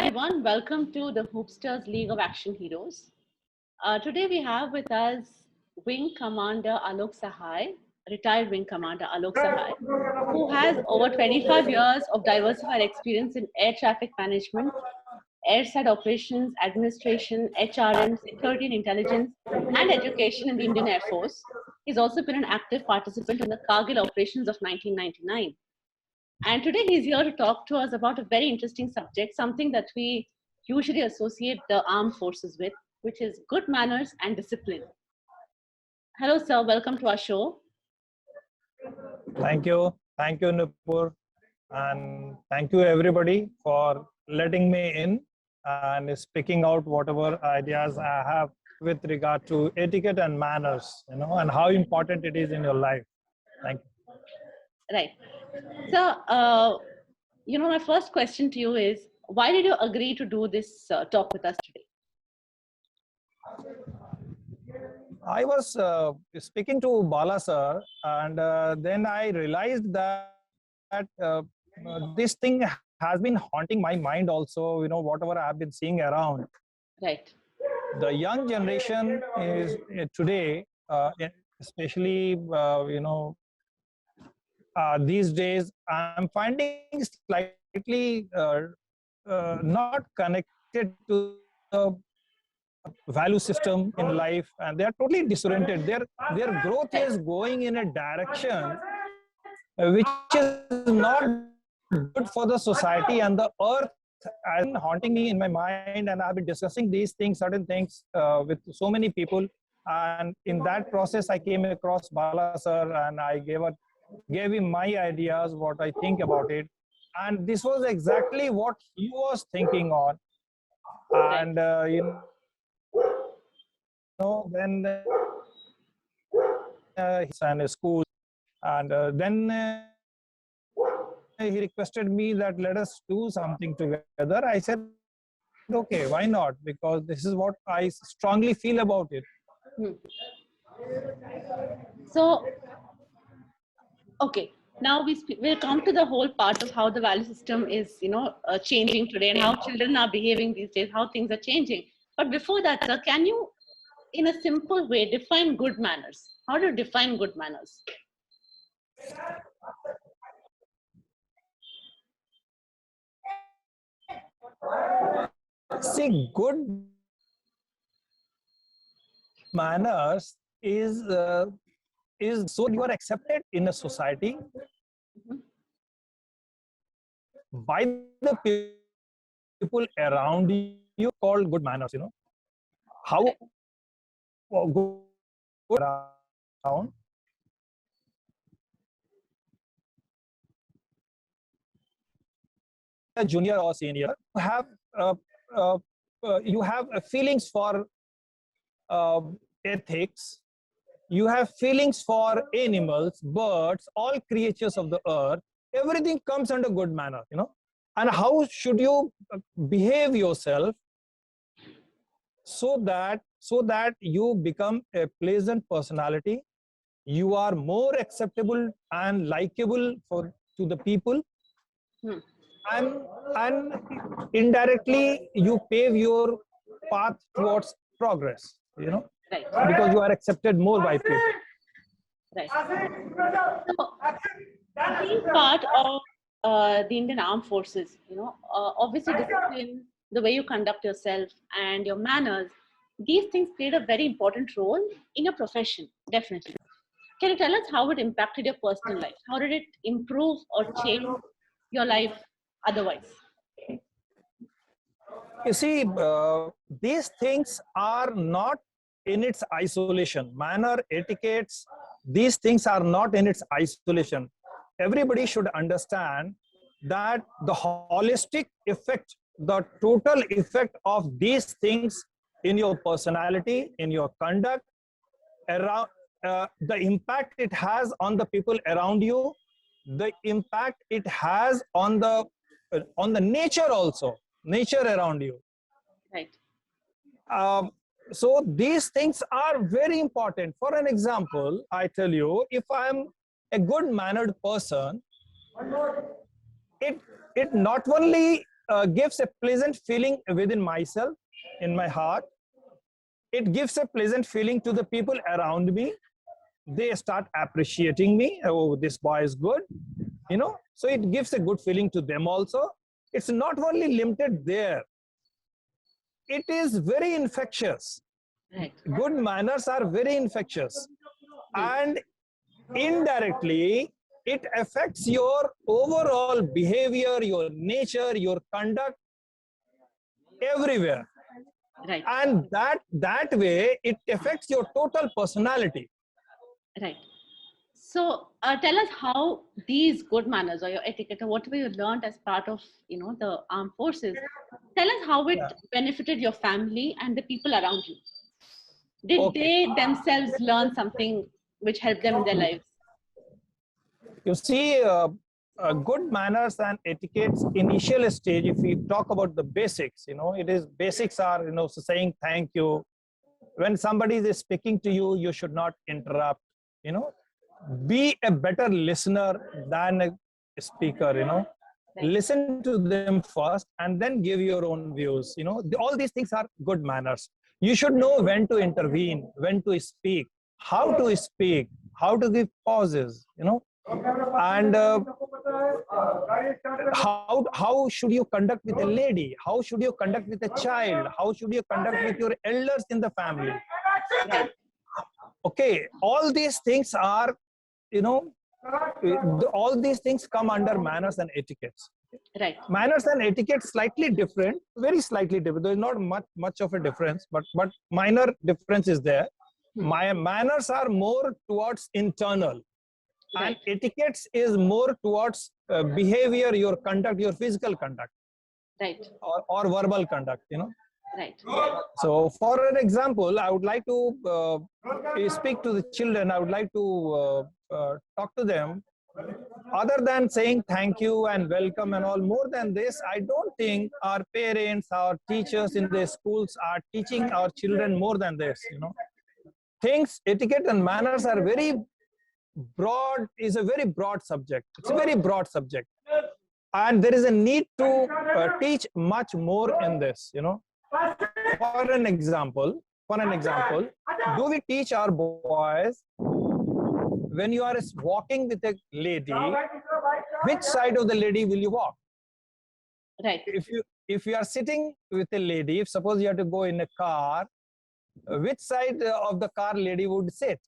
everyone, welcome to the Hoopsters League of Action Heroes. Today we have with us Wing Commander Alok Sahai, retired Wing Commander Alok Sahai, who has over 25 years of diversified experience in air traffic management, airside operations, administration, HRM, security and intelligence, and education in the Indian Air Force. He's also been an active participant in the Kargil operations of 1999. And today he's here to talk to us about a very interesting subject, something that we usually associate the armed forces with, which is good manners and discipline. Hello, sir. Welcome to our show. Thank you. Thank you, Nupur. And thank you, everybody, for letting me in and speaking out whatever ideas I have with regard to etiquette and manners, and how important it is in your life. Thank you. Right. So, my first question to you is, why did you agree to do this talk with us today? I was speaking to Bala sir, and then I realized that this thing has been haunting my mind also, whatever I have been seeing around. Right. The young generation is today, especially, these days, I'm finding slightly not connected to the value system in life, and they are totally disoriented. Their growth is going in a direction which is not good for the society and the earth. Has been haunting me in my mind, and I've been discussing these things, certain things, with so many people. And in that process, I came across Bala sir, and I gave him my ideas, what I think about it. And this was exactly what he was thinking on. And when he's in a school, and then he requested me that let us do something together. I said, okay, why not? Because this is what I strongly feel about it. So, okay, now we'll come to the whole part of how the value system is, changing today, and how children are behaving these days, how things are changing. But before that, sir, can you, in a simple way, define good manners? How do you define good manners? See, good manners is so you are accepted in a society by the people around you, called good manners. How good around. A junior or senior, you have feelings for ethics. You have feelings for animals, birds, all creatures of the earth. Everything comes under good manner, And how should you behave yourself so that you become a pleasant personality? You are more acceptable and likable to the people. And indirectly you pave your path towards progress, Right. Because you are accepted more by people. Right. So, being part of the Indian Armed Forces, obviously discipline, the way you conduct yourself and your manners, these things played a very important role in your profession, definitely. Can you tell us how it impacted your personal life? How did it improve or change your life otherwise? You see, these things are not in its isolation. Manner, etiquettes, these things are not in its isolation. Everybody should understand that the holistic effect, the total effect of these things in your personality, in your conduct, around the impact it has on the people around you, the impact it has on the nature also, nature around you. Right. So these things are very important. For an example, I tell you, if I'm a good mannered person, it not only gives a pleasant feeling within myself, in my heart. It gives a pleasant feeling to the people around me. They start appreciating me. Oh, this boy is good, you know. So it gives a good feeling to them also. It's not only limited there. It is very infectious. Right. Good manners are very infectious. And indirectly, it affects your overall behavior, your nature, your conduct, everywhere. Right. And that way, it affects your total personality. Right. So tell us how these good manners or your etiquette or whatever you learned as part of, you know, the armed forces, tell us how it Yeah. benefited your family and the people around you. Did Okay. they themselves learn something which helped them in their lives? You see, good manners and etiquettes initial stage, if we talk about the basics, you know, it is basics are, you know, so saying thank you. When somebody is speaking to you, you should not interrupt, you know. Be a better listener than a speaker, you know. Right. Listen to them first and then give your own views, you know. All these things are good manners. You should know when to intervene, when to speak, how to give pauses, you know. And how should you conduct with a lady, how should you conduct with a child, how should you conduct with your elders in the family. Right. Okay, all these things are, you know, all these things come under manners and etiquettes. Right. Manners and etiquette slightly different, very slightly different. There is not much of a difference, but minor difference is there. My manners are more towards internal, Right. and etiquettes is more towards behavior, your conduct, your physical conduct, Right. or verbal conduct, you know. Right. So for an example, I would like to speak to the children. I would like to talk to them. Other than saying thank you and welcome and all, more than this, I don't think our parents, our teachers in the schools are teaching our children more than this, you know. Things, etiquette and manners are very broad, is a very broad subject. It's a very broad subject. And there is a need to teach much more in this, you know. For an example, do we teach our boys when you are walking with a lady, which side of the lady will you walk? Right. If you are sitting with a lady, if suppose you have to go in a car, which side of the car lady would sit?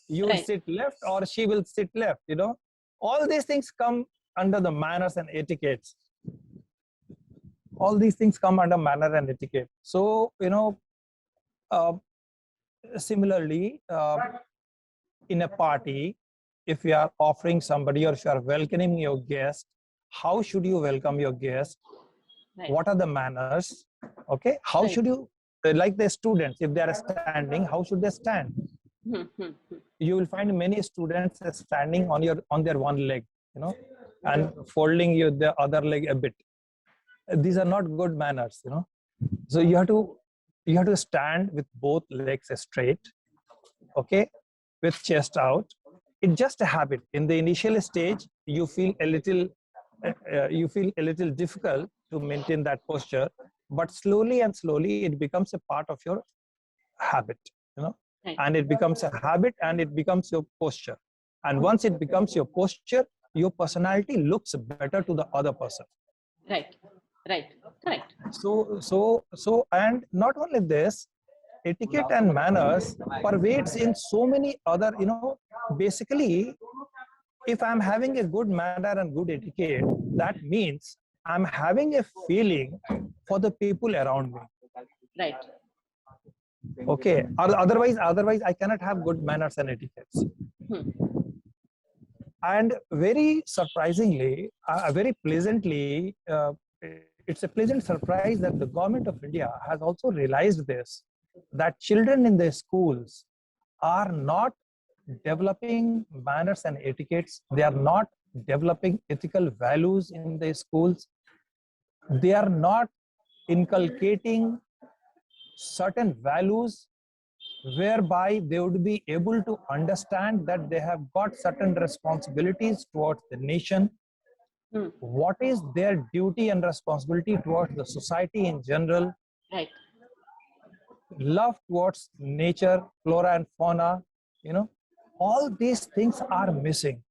You would sit left or she will sit left, you know. All these things come under the manners and etiquettes. All these things come under manner and etiquette. So, you know, similarly, in a party, if you are offering somebody or if you are welcoming your guest, how should you welcome your guest? Right. What are the manners? Okay, how should you, like the students, if they are standing, how should they stand? You will find many students standing on their one leg, you know, and folding the other leg a bit. These are not good manners, you know. So you have to stand with both legs straight, okay, with chest out. It's just a habit. In the initial stage, you feel a little difficult to maintain that posture, but slowly it becomes a part of your habit, you know. And it becomes a habit and it becomes your posture. And once it becomes your posture, your personality looks better to the other person. Right. Correct. So, and not only this, etiquette and manners pervades in so many other, you know, basically, if I'm having a good manner and good etiquette, that means I'm having a feeling for the people around me. Right. Okay. Otherwise, I cannot have good manners and etiquettes. And very surprisingly, very pleasantly, it's a pleasant surprise that the government of India has also realized this, that children in their schools are not developing manners and etiquettes. They are not developing ethical values in their schools. They are not inculcating certain values whereby they would be able to understand that they have got certain responsibilities towards the nation. what is their duty and responsibility towards the society in general, Right. love towards nature, flora and fauna, all these things are missing.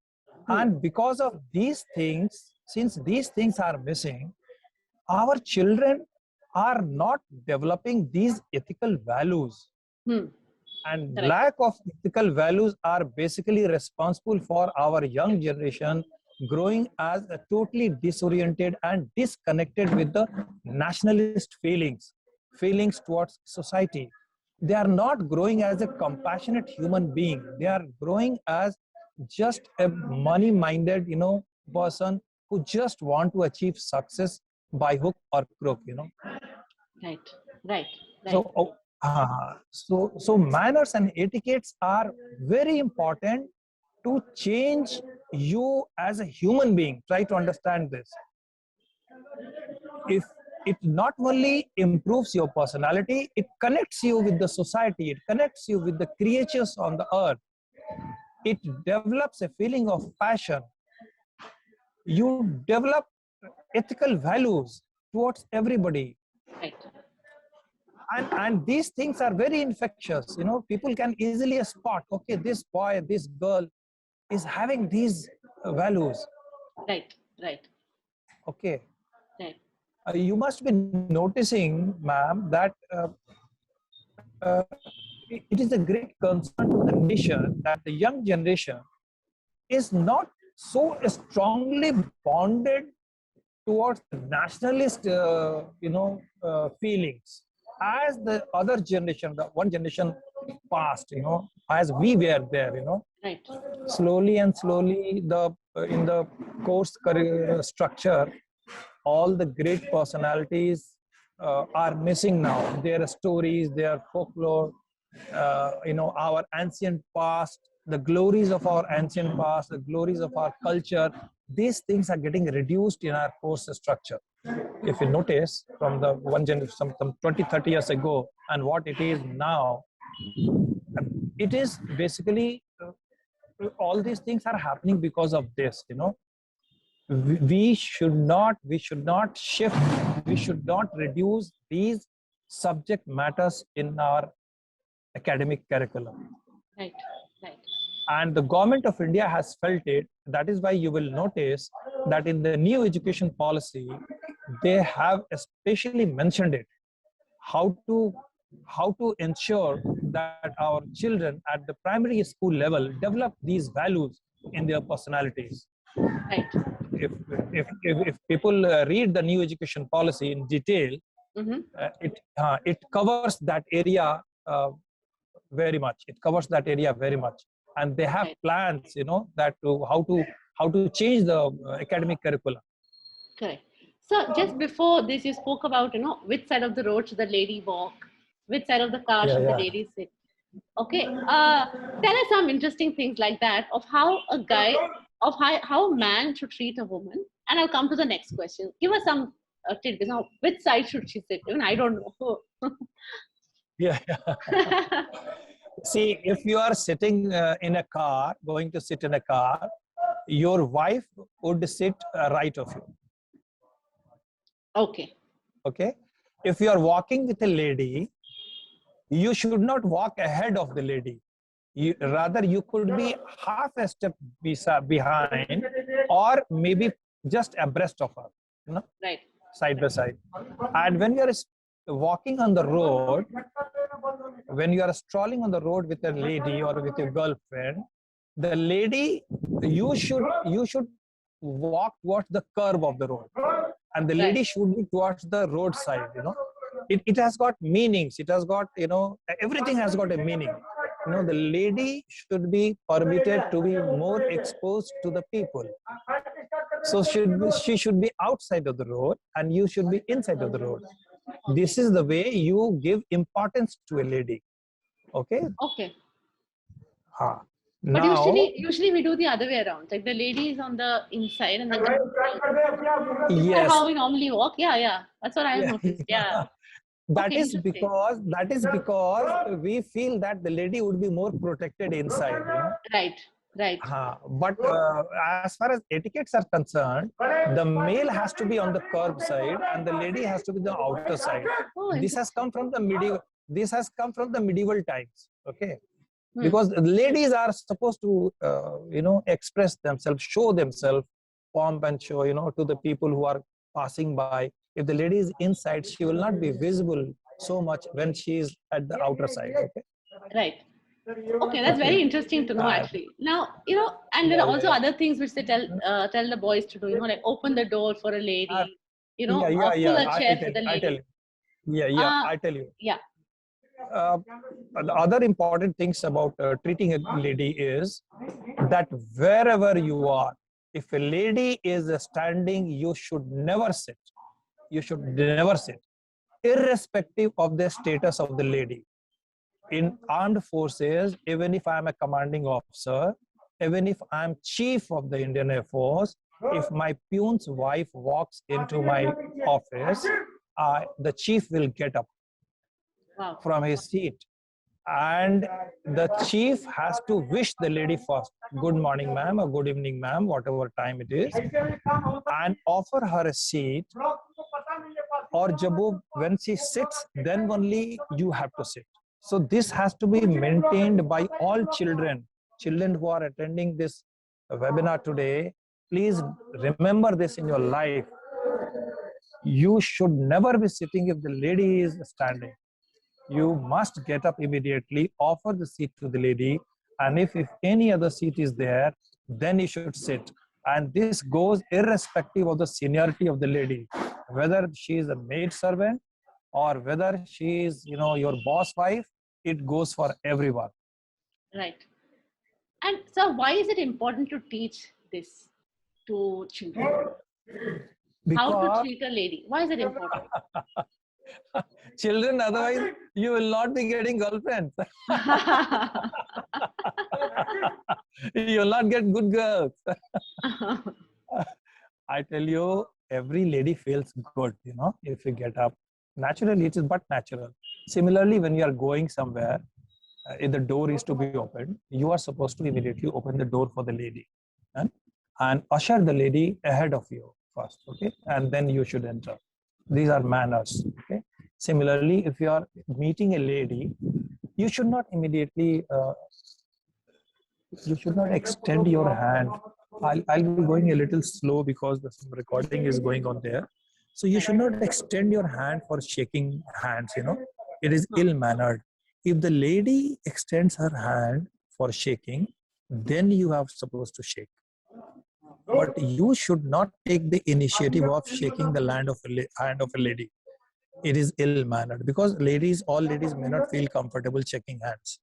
And because of these things, since these things are missing, our children are not developing these ethical values. And Correct. lack of ethical values are basically responsible for our young generation growing as a totally disoriented and disconnected with the nationalist feelings towards society. They are not growing as a compassionate human being. They are growing as just a money-minded, person who just want to achieve success by hook or crook, Right. Right. Right. So manners and etiquettes are very important to change you as a human being. Try to understand this. If it not only improves your personality, it connects you with the society, it connects you with the creatures on the earth. It develops a feeling of passion. You develop ethical values towards everybody. Right. And these things are very infectious. People can easily spot, okay, this boy, this girl is having these values. Right. Right. Okay. Right. You must be noticing, ma'am, that it is a great concern to the nation that the young generation is not so strongly bonded towards the nationalist, feelings as the other generation, the one generation past, as we were there, Right. slowly and slowly, in the course career structure, all the great personalities are missing now. Their stories, their folklore, our ancient past, the glories of our ancient past, the glories of our culture, these things are getting reduced in our course structure. If you notice from the one generation, some 20, 30 years ago, and what it is now, it is basically all these things are happening because of this. We should not shift, we should not reduce these subject matters in our academic curriculum. Right. Right. And the government of India has felt it. That is why you will notice that in the new education policy, they have especially mentioned it, how to ensure that our children at the primary school level develop these values in their personalities. Right. If people read the new education policy in detail, it covers that area very much. It covers that area very much, and they have plans, that how to change the academic curriculum. Correct. So just before this, you spoke about, which side of the road should the lady walk, which side of the car should the lady sit. Okay. Tell us some interesting things like that of how a guy, of how a man should treat a woman. And I'll come to the next question. Give us some tidbits. Now, which side should she sit? Even I don't know. Yeah. See, if you are sitting in a car, going to sit in a car, your wife would sit right of you. Okay. Okay. If you are walking with a lady, you should not walk ahead of the lady. Rather, you could be half a step behind, or maybe just abreast of her, right, side by side. And when you are walking on the road, when you are strolling on the road with a lady or with your girlfriend, the lady, you should walk towards the curve of the road, and the lady should be towards the roadside. It has got meanings. It has got, everything has got a meaning. The lady should be permitted to be more exposed to the people. So she should be outside of the road, and you should be inside of the road. This is the way you give importance to a lady. Okay. Okay. But now, usually we do the other way around. Like the lady is on the inside and the guy. Yes. How we normally walk. Yeah. That's what I have noticed. Yeah. That is because we feel that the lady would be more protected inside. Right. Right. But as far as etiquettes are concerned, the male has to be on the curb side and the lady has to be the outer side. Oh, This has come from the medieval. This has come from the medieval times. Okay, because ladies are supposed to, express themselves, show themselves, pomp and show, to the people who are passing by. If the lady is inside, she will not be visible so much when she is at the outer side. Okay. Right. Okay, that's very interesting to know actually. Now, and there are also other things which they tell the boys to do, like open the door for a lady, pull a chair for the I tell lady. you. I tell you. Yeah. The other important things about treating a lady is that wherever you are, if a lady is standing, you should never sit. You should never sit, irrespective of the status of the lady. In armed forces, even if I'm a commanding officer, even if I'm chief of the Indian Air Force, if my peon's wife walks into my office, the chief will get up from his seat and the chief has to wish the lady first, good morning ma'am or good evening ma'am, whatever time it is, and offer her a seat. Or when she sits, then only you have to sit. So this has to be maintained by all children who are attending this webinar today. Please remember this in your life. You should never be sitting if the lady is standing. You must get up immediately, offer the seat to the lady, and if any other seat is there, then you should sit. And this goes irrespective of the seniority of the lady, whether she is a maid servant or whether she is, your boss wife. It goes for everyone. Right. And so, why is it important to teach this to children? How to treat a lady? Why is it important? Children, otherwise you will not be getting girlfriends. You will not get good girls. I tell you, every lady feels good, if you get up. Naturally, it is but natural. Similarly, when you are going somewhere, if the door is to be opened, you are supposed to immediately open the door for the lady and usher the lady ahead of you first, okay? And then you should enter. These are manners, okay? Similarly, if you are meeting a lady, you should not immediately, you should not extend your hand. I'll be going a little slow because the recording is going on there. So you should not extend your hand for shaking hands, it is ill-mannered. If the lady extends her hand for shaking, then you are supposed to shake. But you should not take the initiative of shaking the hand of a lady. It is ill-mannered because all ladies may not feel comfortable shaking hands.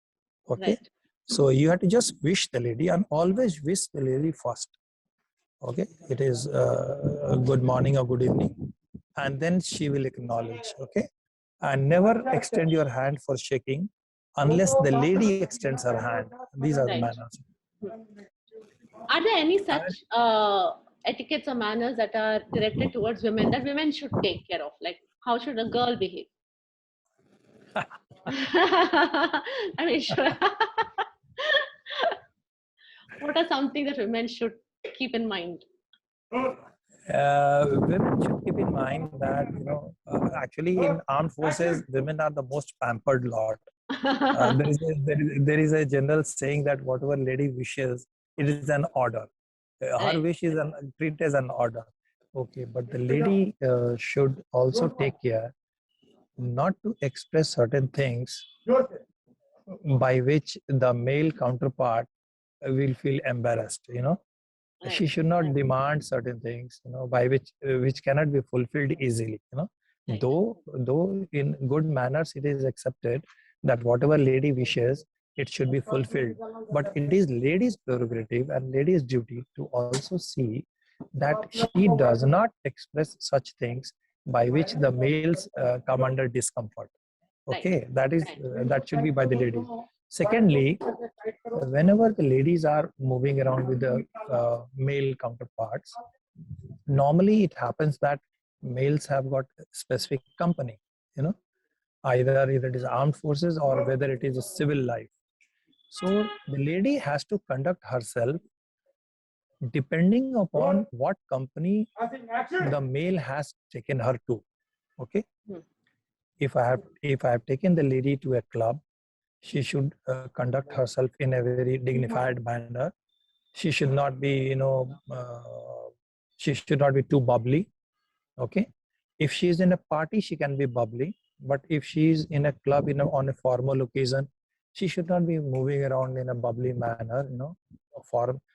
Okay. Right. So you have to just wish the lady and always wish the lady first. Okay. It is good morning or good evening. And then she will acknowledge. Okay. And never extend your hand for shaking unless the lady extends her hand. These are the manners. Are there any such etiquettes or manners that are directed towards women that women should take care of? Like, how should a girl behave? I mean, sure. What are something that women should keep in mind? Women should keep in mind that, actually in armed forces, women are the most pampered lot. There is a general saying that whatever lady wishes, it is an order. Her wish is treated as an order. Okay, but the lady should also take care not to express certain things by which the male counterpart will feel embarrassed. She should not demand certain things, by which cannot be fulfilled easily. Though in good manners it is accepted that whatever lady wishes, it should be fulfilled. But it is lady's prerogative and lady's duty to also see that she does not express such things by which the males come under discomfort. Okay, that should be by the lady. Secondly, whenever the ladies are moving around with the male counterparts, normally it happens that males have got specific company, either it is armed forces or whether it is a civil life. So the lady has to conduct herself depending upon what company the male has taken her to. Okay. Hmm. If I have taken the lady to a club, she should conduct herself in a very dignified manner. She should not be, she should not be too bubbly. Okay. If she is in a party, she can be bubbly. But if she is in a club on a formal occasion, she should not be moving around in a bubbly manner.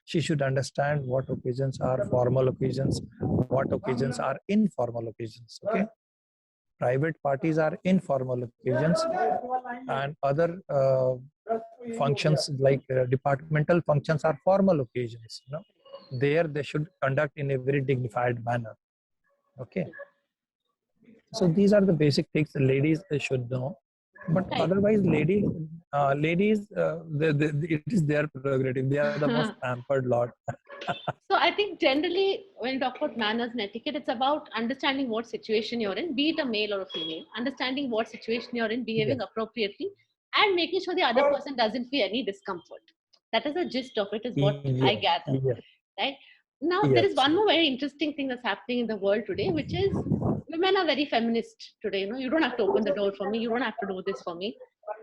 She should understand what occasions are formal occasions, what occasions are informal occasions. Okay. Private parties are informal occasions, and other functions like departmental functions are formal occasions. There they should conduct in a very dignified manner. Okay. So these are the basic things the ladies should know. But Right. otherwise, ladies, it is their prerogative. They are the most pampered lot. So I think generally when you talk about manners and etiquette, it's about understanding what situation you're in, be it a male or a female, understanding what situation you're in, behaving Yes. appropriately, and making sure the other person doesn't feel any discomfort. That is the gist of it, is what I Yes. gather. Yes. Right? Now there is Yes. one more very interesting thing that's happening in the world today, which is women are very feminist today. You don't have to open the door for me, you don't have to do this for me.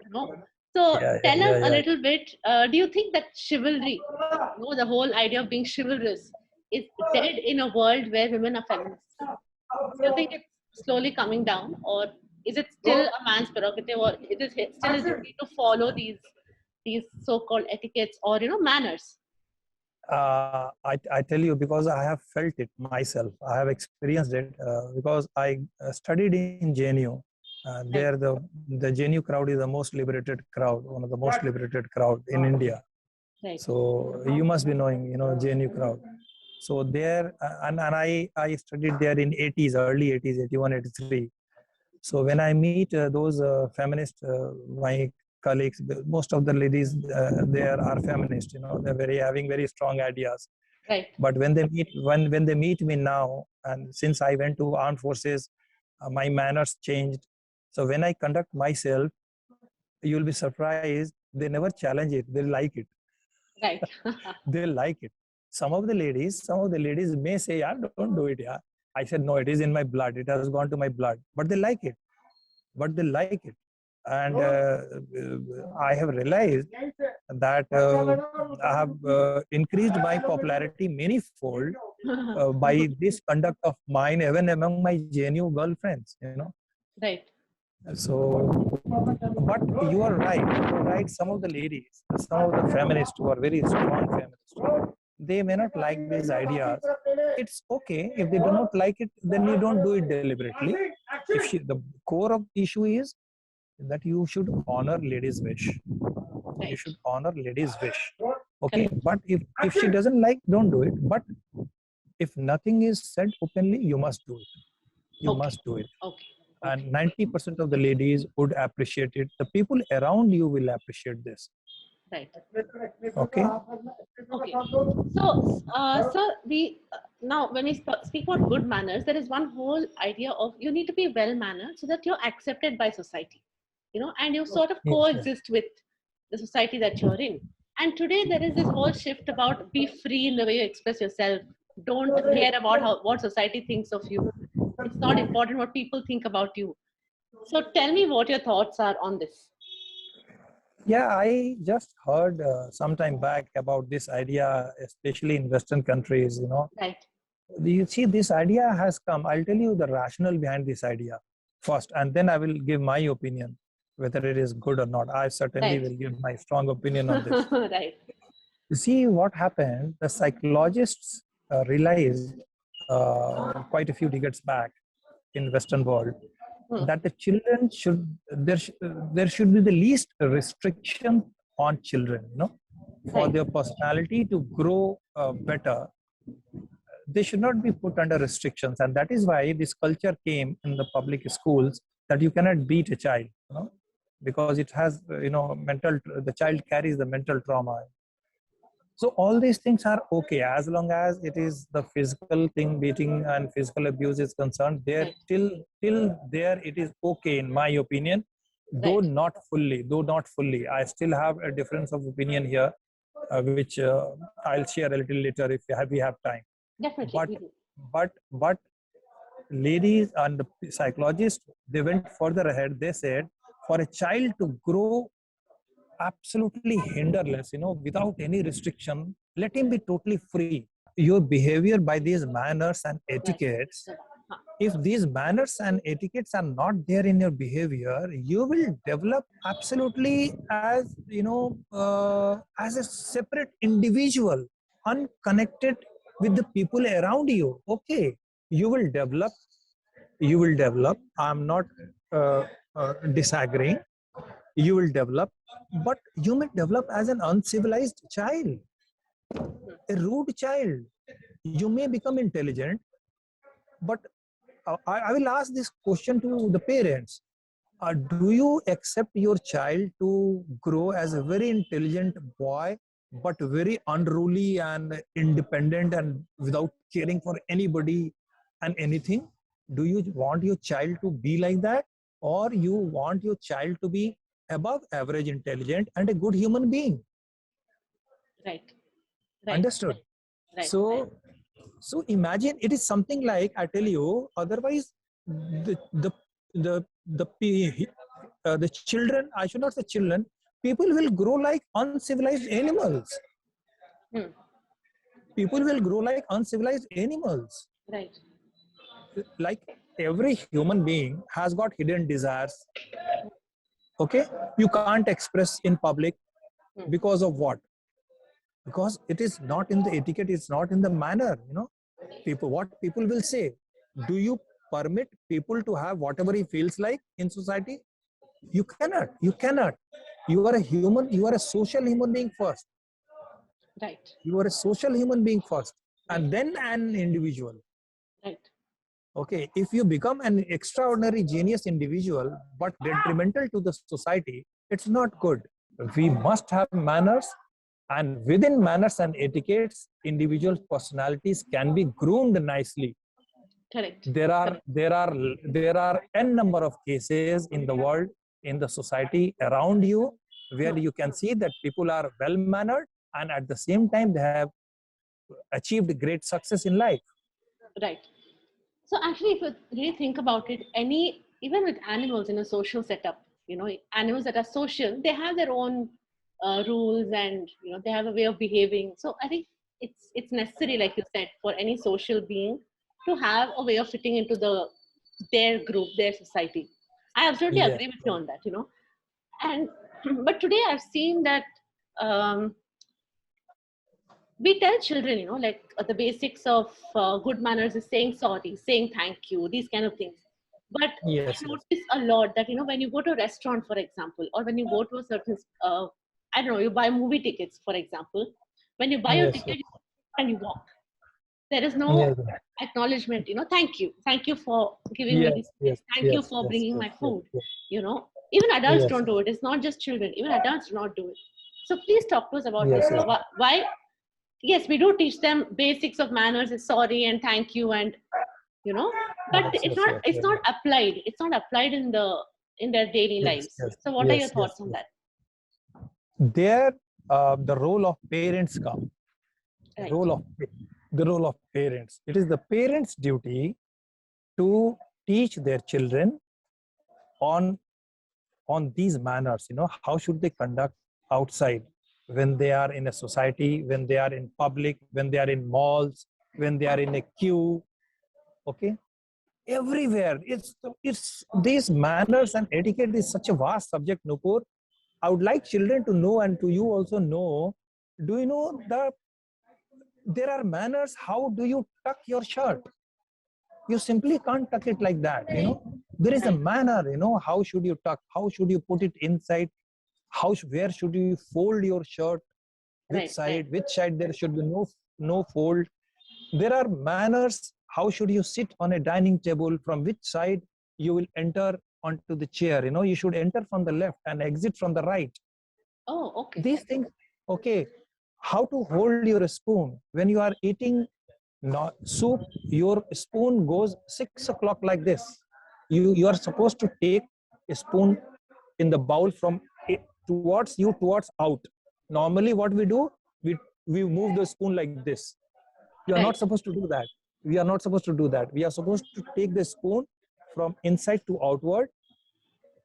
You know. So Yeah. Yeah. tell us Yeah. a Yeah. little bit. Do you think that chivalry, the whole idea of being chivalrous, is dead in a world where women are feminists? Do you think it's slowly coming down, or is it still a man's prerogative, or it is still his duty to follow these so-called etiquettes or manners? I tell you, because I have felt it myself. I have experienced it because I studied in JNU. There, Right, the JNU crowd is the most liberated crowd, one of the most liberated crowd in India. right, So you must be knowing, JNU crowd. So there, and I studied there in 80s, early 80s, 81, 83. So when I meet those feminist, my colleagues, most of the ladies there are feminist. They're having very strong ideas. right. But when they meet me now, and since I went to armed forces, my manners changed. So when I conduct myself, you'll be surprised. They never challenge it. They like it. Right. They like it. Some of the ladies may say, "Yeah, don't do it, yeah." I said, "No, it is in my blood. It has gone to my blood." But they like it. And I have realized that I have increased my popularity many-fold by this conduct of mine, even among my JNU girlfriends. Right. So, but you are right. You are right. Some of the ladies, some of the feminists who are very strong feminists, they may not like these ideas. It's okay if they do not like it. Then you don't do it deliberately. The core of the issue is that you should honor ladies' wish. You Right. should honor ladies' wish. Okay, Correct. but if she doesn't like, don't do it. But if nothing is said openly, you must do it. You Okay. must do it. Okay. And 90% of the ladies would appreciate it. The people around you will appreciate this. Right. Okay. Okay. So, sir, now when we speak about good manners, there is one whole idea of you need to be well mannered so that you're accepted by society, and you sort of Yes, yes. coexist with the society that you're in. And today there is this whole shift about be free in the way you express yourself. Don't care about what society thinks of you. It's not important what people think about you. So tell me what your thoughts are on this. Yeah, I just heard some time back about this idea, especially in Western countries. Right. You see, this idea has come. I'll tell you the rationale behind this idea first, and then I will give my opinion, whether it is good or not. I certainly Right. will give my strong opinion on this. Right. You see, what happened, the psychologists realized quite a few decades back in Western world Hmm. that the children there should be the least restriction on children, for Right. their personality to grow better. They should not be put under restrictions, and that is why this culture came in the public schools that you cannot beat a child, because it has the child carries the mental trauma. So all these things are okay as long as it is the physical thing, beating and physical abuse is concerned. There Right. till there it is okay in my opinion. though not fully. I still have a difference of opinion here, which I'll share a little later if we have time. Definitely. But We do. but ladies and the psychologists, they went further ahead. They said for a child to grow absolutely hinderless, without any restriction, let him be totally free. Your behavior by these manners and etiquettes, Right. if these manners and etiquettes are not there in your behavior, you will develop absolutely as, as a separate individual, unconnected with the people around you. Okay, you will develop. I'm not disagreeing. You will develop, but you may develop as an uncivilized child, a rude child. You may become intelligent, but I will ask this question to the parents. Do you accept your child to grow as a very intelligent boy, but very unruly and independent and without caring for anybody and anything? Do you want your child to be like that? Or you want your child to be above average intelligent and a good human being? Right. Right. Understood? Right. So imagine it is something like, I tell you, otherwise the children, I should not say children, people will grow like uncivilized animals. People will grow like uncivilized animals. Right. Like every human being has got hidden desires. Okay, you can't express in public because of what? Because it is not in the etiquette, it's not in the manner. What people will say. Do you permit people to have whatever he feels like in society? You cannot. You are a human, you are a social human being first. Right. You are a social human being first, and then an individual. Right. Okay, if you become an extraordinary genius individual but detrimental to the society, it's not good. We must have manners, and within manners and etiquettes, individual personalities can be groomed nicely. Correct. There are n number of cases in the world, in the society around you, where you can see that people are well mannered and at the same time they have achieved great success in life. Right. So actually, if you really think about it, even with animals in a social setup, animals that are social, they have their own rules, and they have a way of behaving. So I think it's necessary, like you said, for any social being to have a way of fitting into their group, their society. I absolutely agree with you on that. And but today I've seen that we tell children, like the basics of good manners is saying sorry, saying thank you, these kind of things. But I notice a lot that, when you go to a restaurant, for example, or when you go to a certain, I don't know, you buy movie tickets, for example, when you buy your ticket and you walk, there is no acknowledgement, thank you for giving me this ticket. Thank you for bringing my food. Even adults don't do it. It's not just children. Even adults do not do it. So please talk to us about this. Why? Yes, we do teach them basics of manners, is sorry and thank you, and but it's not applied. It's not applied in their daily lives. So what are your thoughts on that? There, the role of parents come. Right. The role of parents. It is the parents' duty to teach their children on these manners. How should they conduct outside, when they are in a society, when they are in public, when they are in malls, when they are in a queue. Okay, everywhere. It's these manners and etiquette is such a vast subject, Nupur. I would like children to know, and to you also know. Do you know there are manners? How do you tuck your shirt? You simply can't tuck it like that. There is a manner. How should you tuck? How should you put it inside? Where should you fold your shirt? Which side there should be no fold. There are manners. How should you sit on a dining table? From which side you will enter onto the chair? You should enter from the left and exit from the right. Oh, okay. These things. Okay. How to hold your spoon when you are eating soup? Your spoon goes 6 o'clock like this. You are supposed to take a spoon in the bowl from towards you, towards out. Normally what we do, we move the spoon like this. You are not supposed to do that. We are not supposed to do that. We are supposed to take the spoon from inside to outward.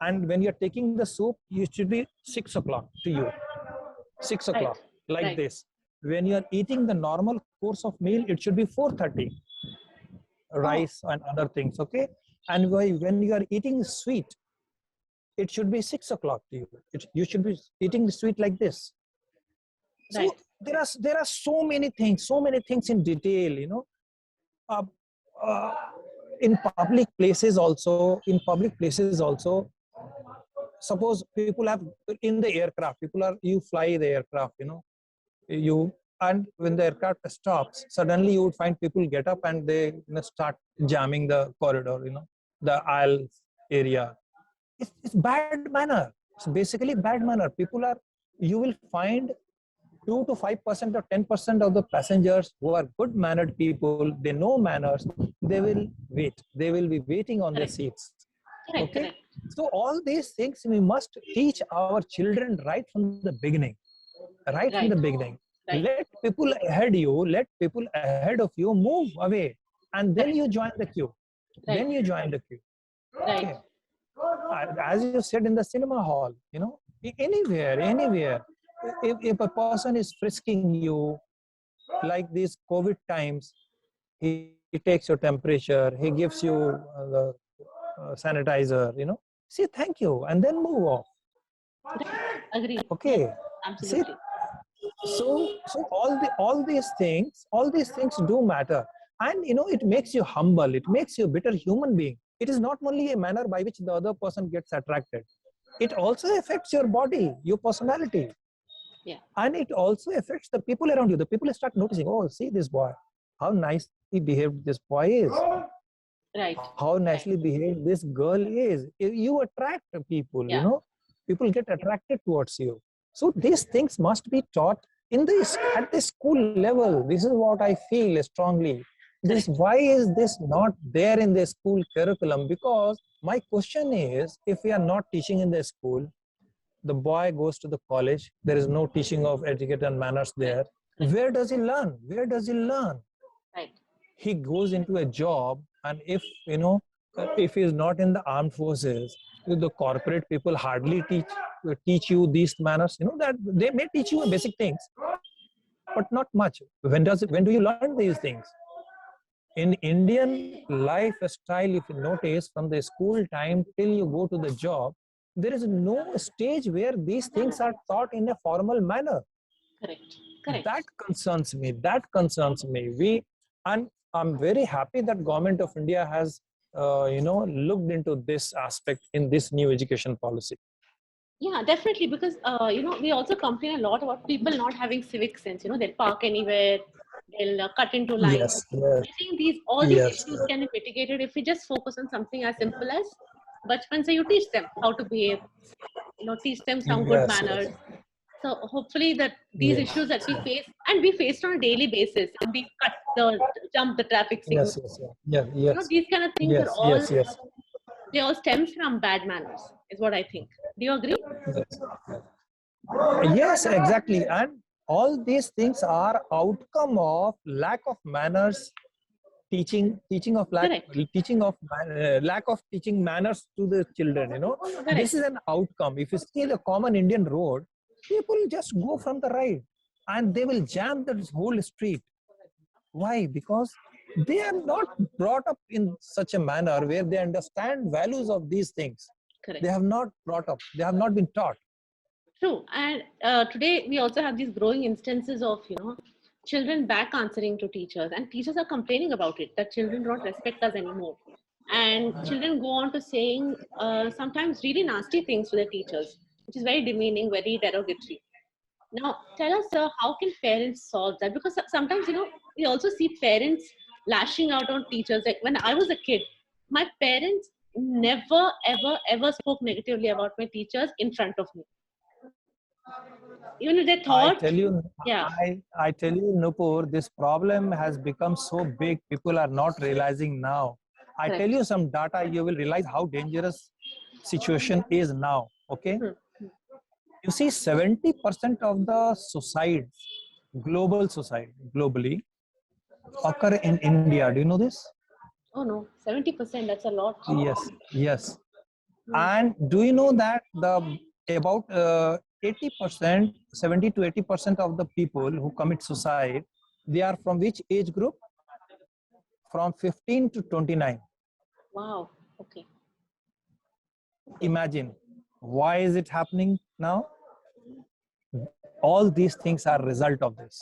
And when you're taking the soup, it should be 6 o'clock to you. 6 o'clock, like this. When you're eating the normal course of meal, it should be 4:30. Rice and other things, okay? And when you are eating sweet, it should be 6 o'clock to you. You should be eating the sweet like this. So there are so many things in detail, you know. In public places also, suppose people have in the aircraft, you fly the aircraft, you know, and when the aircraft stops, suddenly you would find people get up and they start jamming the corridor, you know, the aisle area. It's bad manner. It's basically bad manner. You will find 2 to 5% or 10% of the passengers who are good mannered people, they know manners, they will wait. They will be waiting on their seats. Okay? So all these things we must teach our children right from the beginning. From the beginning. Let people ahead of you move away, and then you join the queue. Then you join the queue. Okay. As you said, in the cinema hall, you know, anywhere. If a person is frisking you, like these COVID times, he takes your temperature, he gives you the sanitizer, you know, say thank you and then move off. Agree. Okay. Absolutely. So all these things do matter, and you know, it makes you humble. It makes you a better human being. It is not only a manner by which the other person gets attracted. It also affects your body, your personality. Yeah. And it also affects the people around you. The people start noticing, oh, see this boy, how nicely behaved this boy is. Right. How nicely behaved this girl is. You attract people, you know, people get attracted towards you. So these things must be taught at the school level. This is what I feel strongly. Why is this not there in the school curriculum? Because my question is, if we are not teaching in the school, the boy goes to the college, there is no teaching of etiquette and manners there. Where does he learn? Right. He goes into a job, and if he is not in the armed forces, the corporate people hardly teach you these manners. You know, that they may teach you basic things, but not much. When do you learn these things? In Indian lifestyle, if you notice, from the school time till you go to the job, there is no stage where these things are taught in a formal manner. Correct. That concerns me. And I'm very happy that Government of India has, looked into this aspect in this new education policy. Yeah, definitely. Because, we also complain a lot about people not having civic sense. You know, they'll park anywhere, they'll cut into lines. I think all these issues can be mitigated if we just focus on something as simple as bachpan se you teach them how to behave, teach them some good manners. So hopefully that these issues that we face, and we face on a daily basis, and we jump the traffic signal. These kind of things are all, they all stem from bad manners, is what I think. Do you agree? Yes, exactly. And all these things are outcome of lack of manners, lack of teaching manners to the children. You know, this is an outcome. If you see the common Indian road, people just go from the right and they will jam the whole street. Why? Because they are not brought up in such a manner where they understand values of these things. Correct. They have not brought up. They have not been taught. True. And today we also have these growing instances of, children back answering to teachers, and teachers are complaining about it, that children don't respect us anymore. And children go on to saying sometimes really nasty things to their teachers, which is very demeaning, very derogatory. Now, tell us, sir, how can parents solve that? Because sometimes, we also see parents lashing out on teachers. Like when I was a kid, my parents never, ever, ever spoke negatively about my teachers in front of me. Even if they thought, I tell you, Nupur, this problem has become so big, people are not realizing now. I tell you some data, you will realize how dangerous situation is now. Okay, Hmm. you see 70% of the suicides, global suicide, globally occur in India. Do you know this? Oh no, 70%, that's a lot. Yes, yes. Hmm. And do you know that the about 80%, 70 to 80% of the people who commit suicide, they are from which age group? From 15 to 29. Wow, okay. Imagine, why is it happening now? All these things are result of this.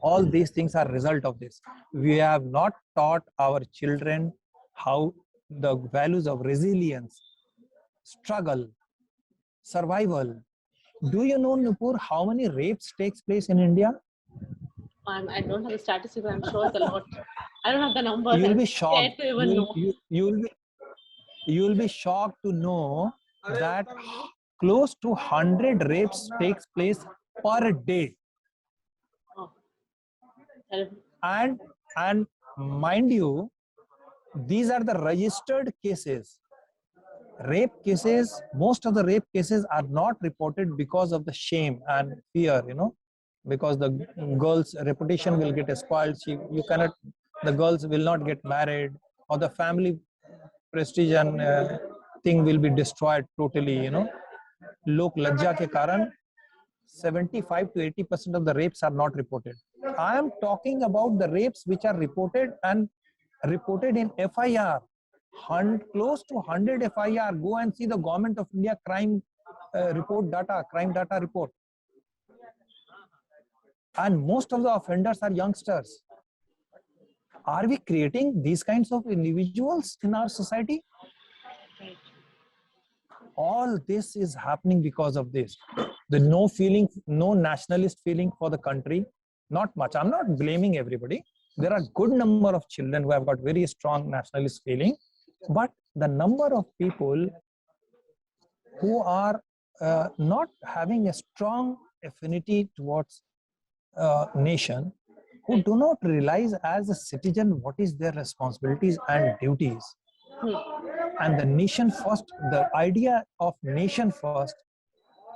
All these things are result of this. We have not taught our children how the values of resilience, struggle, survival. Do you know, Nupur, how many rapes takes place in India? I don't have the statistics, but I'm sure it's a lot. I don't have the numbers. You'll I'm be scared shocked. to even know. You'll be shocked to know that close to 100 rapes takes place per day. Oh, terrible. And mind you, these are the registered cases. Rape cases, most of the rape cases are not reported because of the shame and fear, because the girl's reputation will get spoiled. The girls will not get married, or the family prestige and thing will be destroyed totally, Lok lajja ke karan 75 to 80% of the rapes are not reported. I am talking about the rapes which are reported in FIR. Close to 100 FIR. Go and see the Government of India crime data report. And most of the offenders are youngsters. Are we creating these kinds of individuals in our society? Right. All this is happening because of this. The no nationalist feeling for the country. Not much. I'm not blaming everybody. There are good number of children who have got very strong nationalist feeling, but the number of people who are not having a strong affinity towards nation, who do not realize as a citizen what is their responsibilities and duties. Hmm. And the nation first, the idea of nation first,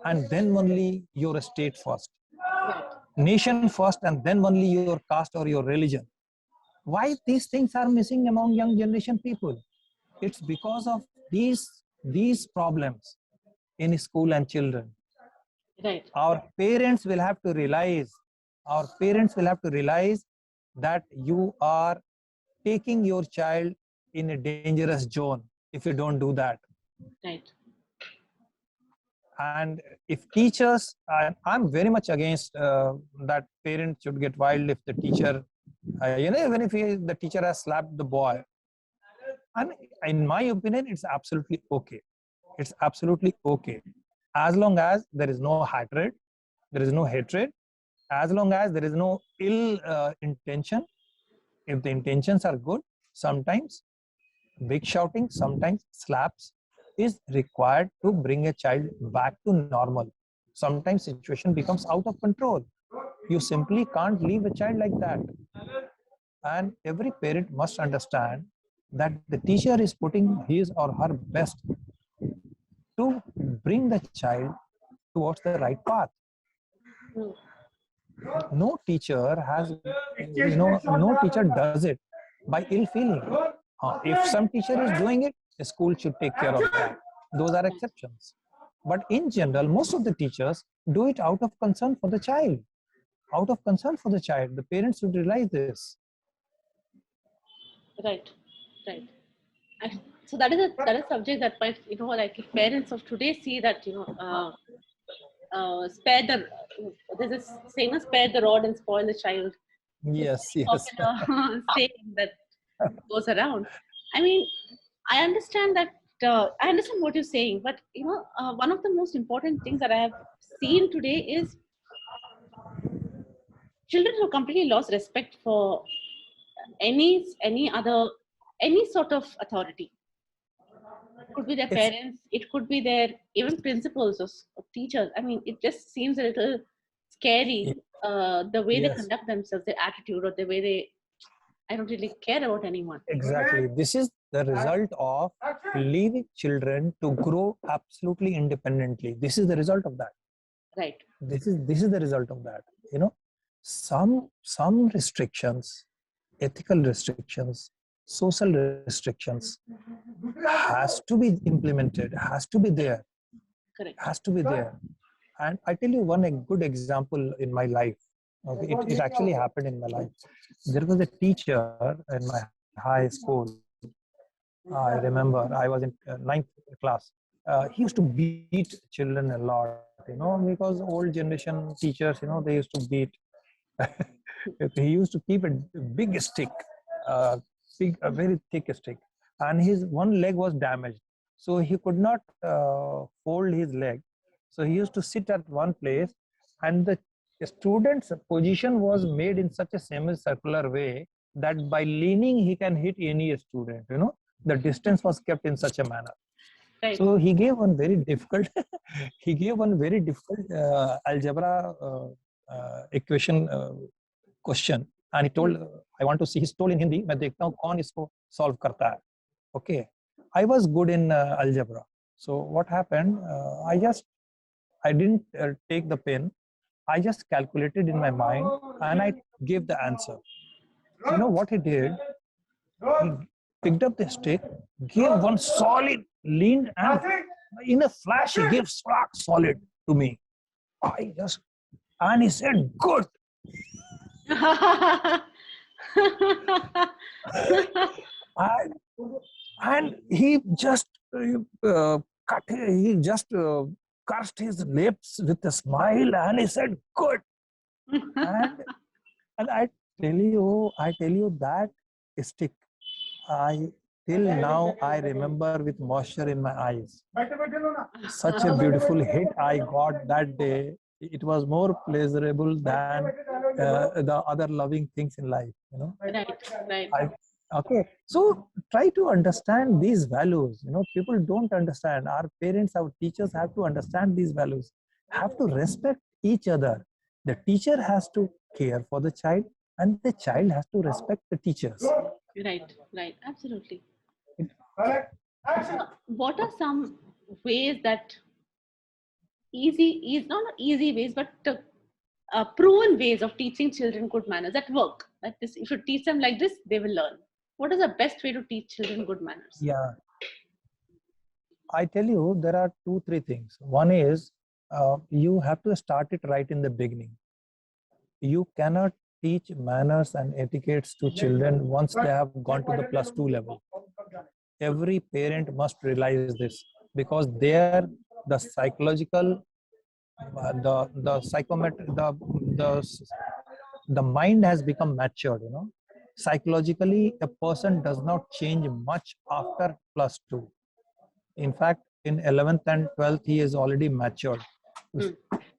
and then only your state first. Right. Nation first, and then only your caste or your religion. Why these things are missing among young generation people? It's because of these problems in school and children. Right. Our parents will have to realize, that you are taking your child in a dangerous zone if you don't do that. Right. And if teachers, I'm very much against that parents should get wild if the teacher, even if the teacher has slapped the boy. And in my opinion, it's absolutely okay. It's absolutely okay. As long as there is no hatred, there is no hatred, as long as there is no ill intention. If the intentions are good, sometimes big shouting, sometimes slaps is required to bring a child back to normal. Sometimes situation becomes out of control. You simply can't leave a child like that. And every parent must understand that the teacher is putting his or her best to bring the child towards the right path. Hmm. No teacher has, no teacher does it by ill feeling. If some teacher is doing it, the school should take care of that. Those are exceptions. But in general, most of the teachers do it out of concern for the child. Out of concern for the child, the parents should realize this. Right. Right. So that is subject that might, like if parents of today see that, spare the there's this saying, spare the rod and spoil the child. It's Yes, a yes. popular saying that goes around. I mean, I understand that. I understand what you're saying, but one of the most important things that I have seen today is children who completely lost respect for any sort of authority. It could be their It's parents, it could be their even principals or teachers. I mean, it just seems a little scary, the way they yes, conduct themselves, their attitude, or the way they, I don't really care about anyone. exactly. the result of leaving children to grow absolutely independently. This is the result of that. Right. This is the result of that. You know, some restrictions, ethical restrictions, social restrictions has to be implemented, has to be there, Correct. has to be there. And I tell you one good example in my life. Okay, it actually happened in my life. There was a teacher in my high school. I remember I was in ninth class. He used to beat children a lot, because old generation teachers, they used to beat. He used to keep a big stick, a very thick stick, and his one leg was damaged, so he could not fold his leg. So he used to sit at one place, and the student's position was made in such a semicircular way that by leaning he can hit any student. The distance was kept in such a manner. Right. So he gave one very difficult algebra equation question, and he told, I want to see. He told in Hindi, मैं देखता हूँ कौन इसको solve करता है. Okay, I was good in algebra. So what happened? I didn't take the pen. I just calculated in my mind and I gave the answer. You know what he did? He picked up the stick, gave one solid, leaned, and in a flash, he gave rock solid to me. And he said, good. and he just cursed his lips with a smile, and he said, good. and I tell you that stick, till now I remember with moisture in my eyes. Such a beautiful hit I got that day. It was more pleasurable than the other loving things in life. Right. Okay, so try to understand these values. People don't understand. Our parents, our teachers have to understand these values, have to respect each other. The teacher has to care for the child, and the child has to respect the teachers. Right, absolutely. What are some ways that not easy ways, but proven ways of teaching children good manners that work? That this, if you teach them like this, they will learn. What is the best way to teach children good manners? Yeah, I tell you, there are 2-3 things. One is you have to start it right in the beginning. You cannot teach manners and etiquettes to children once they have gone to the +2 level. Every parent must realize this, because there the psychological, the psychometric, the mind has become matured. Psychologically, a person does not change much after +2. In fact, in 11th and 12th, he is already matured.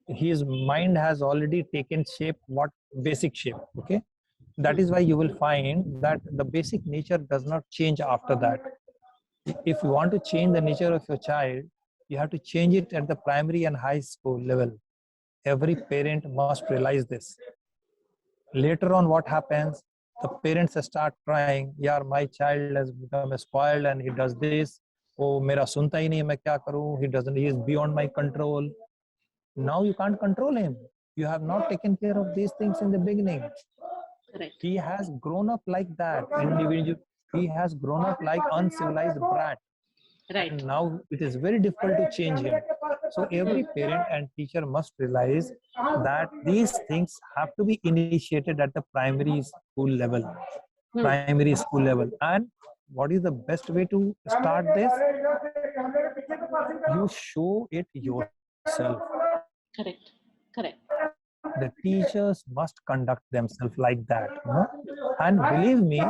His mind has already taken shape, basic shape. Okay, that is why you will find that the basic nature does not change after that. If you want to change the nature of your child, you have to change it at the primary and high school level. Every parent must realize this. Later on, what happens? The parents start crying, "Yaar, my child has become spoiled and he does this. Oh, mera sunta hi nahi, main kya karu? He is beyond my control." Now you can't control him. You have not taken care of these things in the beginning. Right. He has grown up like that individual. He has grown up like uncivilized brat. Right. And now it is very difficult to change him. So every parent and teacher must realize that these things have to be initiated at the primary school level. Primary school level. And what is the best way to start this? You show it yourself. Correct. The teachers must conduct themselves like that. And believe me,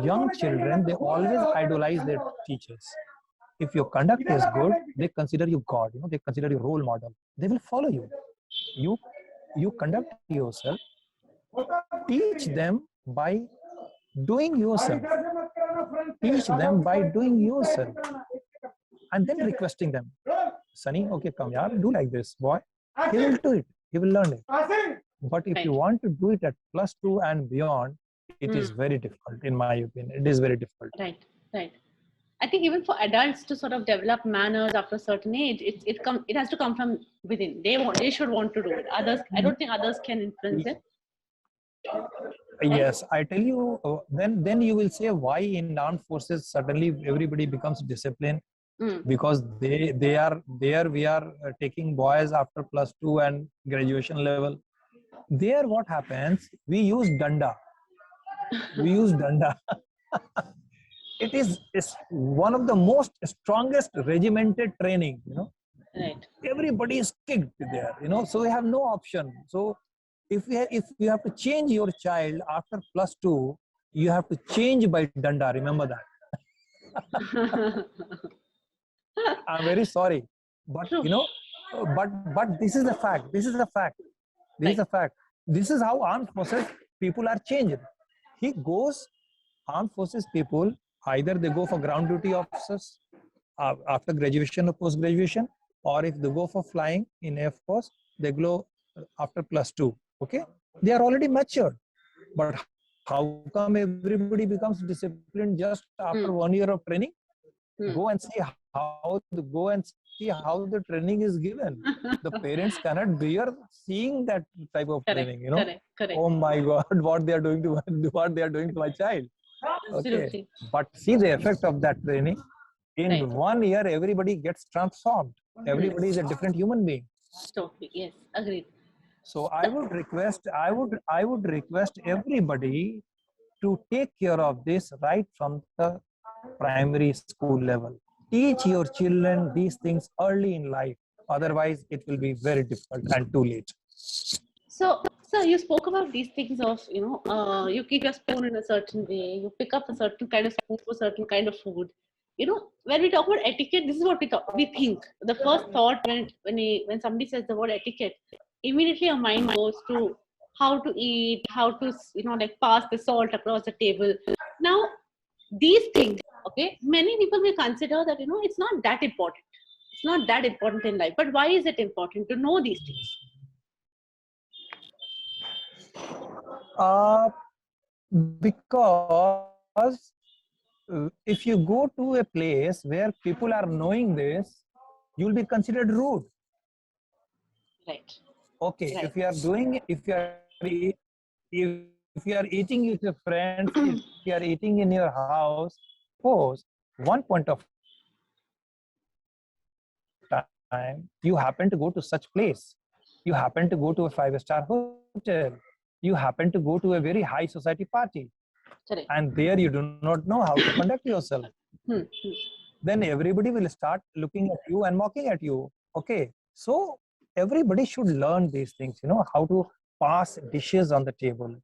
young children, they always idolize their teachers. If your conduct is good, they consider you God. They consider you role model. They will follow you. You conduct yourself. Teach them by doing yourself. Teach them by doing yourself. And then requesting them. Sunny, okay, come here, do like this, boy. He will do it. He will learn it. But if you want to do it at +2 and beyond, it is very difficult, in my opinion. It is very difficult. Right. I think even for adults to sort of develop manners after a certain age, it has to come from within. They should want to do it. Others, I don't think others can influence it. Right? Yes, I tell you, then you will say why in armed forces suddenly everybody becomes disciplined, because they are there. We are taking boys after +2 and graduation level. There, what happens? We use danda. We use danda. It's one of the most strongest regimented training. Right. Everybody is kicked there. So we have no option. So if you have to change your child after +2, you have to change by danda. Remember that. I'm very sorry, but True. but this is the fact. This is the fact. This is the fact. This is how armed forces people are changed. He goes, armed forces people, either they go for ground duty officers after graduation or post graduation, or if they go for flying in Air Force, they go after +2. Okay, they are already matured. But how come everybody becomes disciplined just after 1 year of training? Go and see how the training is given. The parents cannot bear seeing that type of training. Correct. Oh my God, what they are doing to my child. Okay, Absolutely. but see the effect of that training. In 1 year, everybody gets transformed. Everybody is a different human being. Totally. Yes. Agreed. So I would request everybody to take care of this right from the primary school level. Teach your children these things early in life. Otherwise, it will be very difficult and too late. So you spoke about these things of, you keep your spoon in a certain way, you pick up a certain kind of spoon for certain kind of food. When we talk about etiquette, this is what we think. The first thought when somebody says the word etiquette, immediately our mind goes to how to eat, how to, like pass the salt across the table. Now, these things, okay, many people may consider that, it's not that important. It's not that important in life. But why is it important to know these things? Because if you go to a place where people are knowing this, you'll be considered rude. Right. Okay, Right. if you are eating with your friends, if you are eating in your house, suppose one point of time you happen to go to such place, you happen to go to a 5-star hotel, you happen to go to a very high society party, Correct. and there you do not know how to conduct yourself. Then everybody will start looking at you and mocking at you. Okay, so everybody should learn these things, how to pass dishes on the table.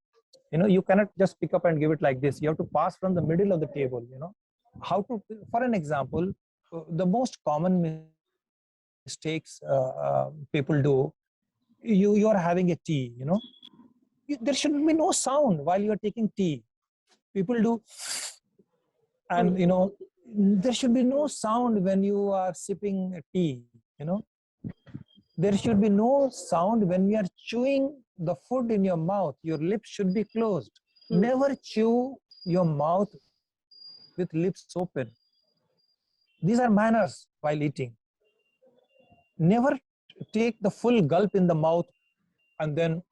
You cannot just pick up and give it like this. You have to pass from the middle of the table. How to, for an example, the most common mistakes people do, you are having a tea, there should be no sound while you are taking tea. People do, and there should be no sound when you are sipping tea. There should be no sound when you are chewing the food in your mouth. Your lips should be closed. Never chew your mouth with lips open. These are manners while eating. Never take the full gulp in the mouth and then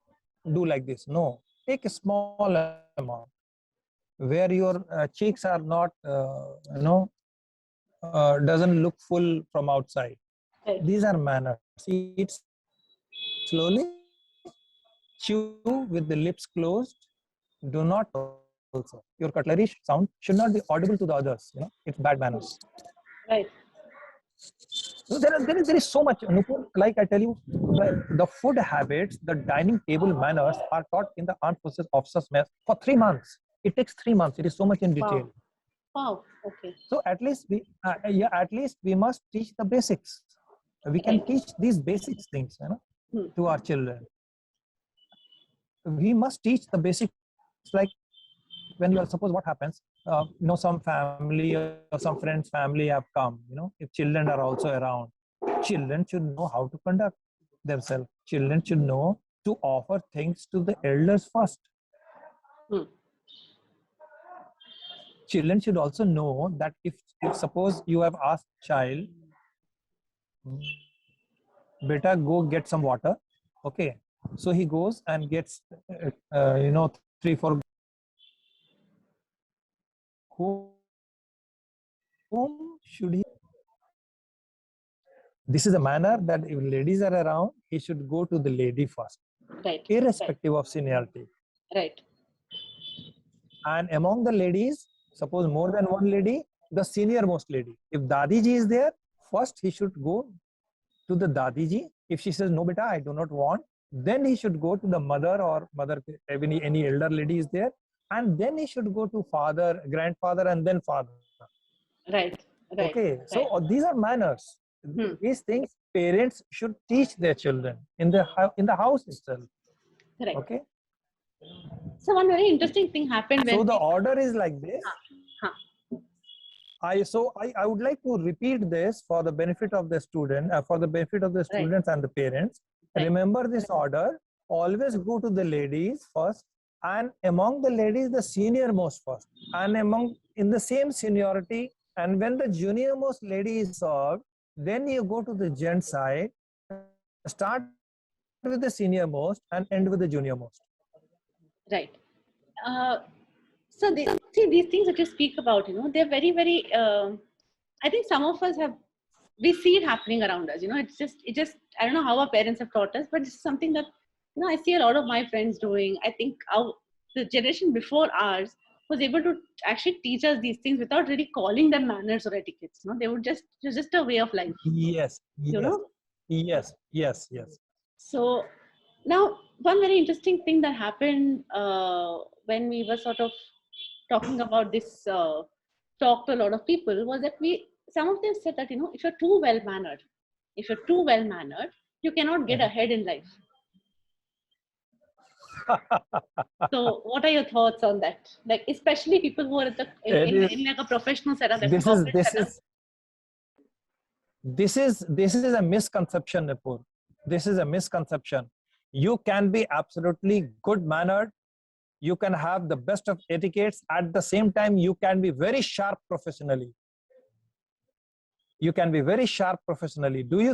do like this. No, take a small amount where your cheeks are not, doesn't look full from outside. Right. These are manners. Eat slowly, chew with the lips closed. Do not also. Your cutlery sound should not be audible to the others. It's bad manners. Right. So there is so much, Nupur, like I tell you, the food habits, the dining table manners are taught in the armed forces officers mess for 3 months. It takes 3 months. It is so much in detail. Wow. Okay. So at least we must teach the basics. We can teach these basics things, to our children. We must teach the basics, like when you are, suppose what happens, some family or some friend's family have come, if children are also around, children should know how to conduct themselves. Children should know to offer things to the elders first. children should also know that if suppose you have asked child, beta, go get some water. Okay. So he goes and gets, 3, 4. Whom should he? This is a manner that if ladies are around, he should go to the lady first, Right. irrespective of seniority. Right. And among the ladies, suppose more than one lady, the senior most lady. If Dadiji is there, first he should go to the Dadiji. If she says, no, beta, I do not want, then he should go to the mother, or mother, any elder lady is there. And then he should go to father, grandfather, and then father. Right. Right. Okay. So Right. these are manners. These things parents should teach their children in the house itself. Correct. Okay. So one very interesting thing happened when So the order is like this. I would like to repeat this for the benefit of the student, for the benefit of the students and the parents. Right. Remember this order. Always go to the ladies first, and among the ladies, the senior most first, and in the same seniority. And when the junior most lady is served, then you go to the gent side, start with the senior most and end with the junior most. Right. So these things that you speak about, they're very, very, I think some of us we see it happening around us, it just, I don't know how our parents have taught us, but it's something that, I see a lot of my friends doing. I think the generation before ours was able to actually teach us these things without really calling them manners or etiquettes. They would it's just a way of life. Yes. Yes. So now one very interesting thing that happened when we were sort of talking about this talk to a lot of people was that some of them said that, if you're too well mannered, you cannot get ahead in life. So what are your thoughts on that? Like, especially people who are in like a professional setup. This is a misconception, Nipur. This is a misconception. You can be absolutely good mannered. You can have the best of etiquettes. At the same time, you can be very sharp professionally. Do you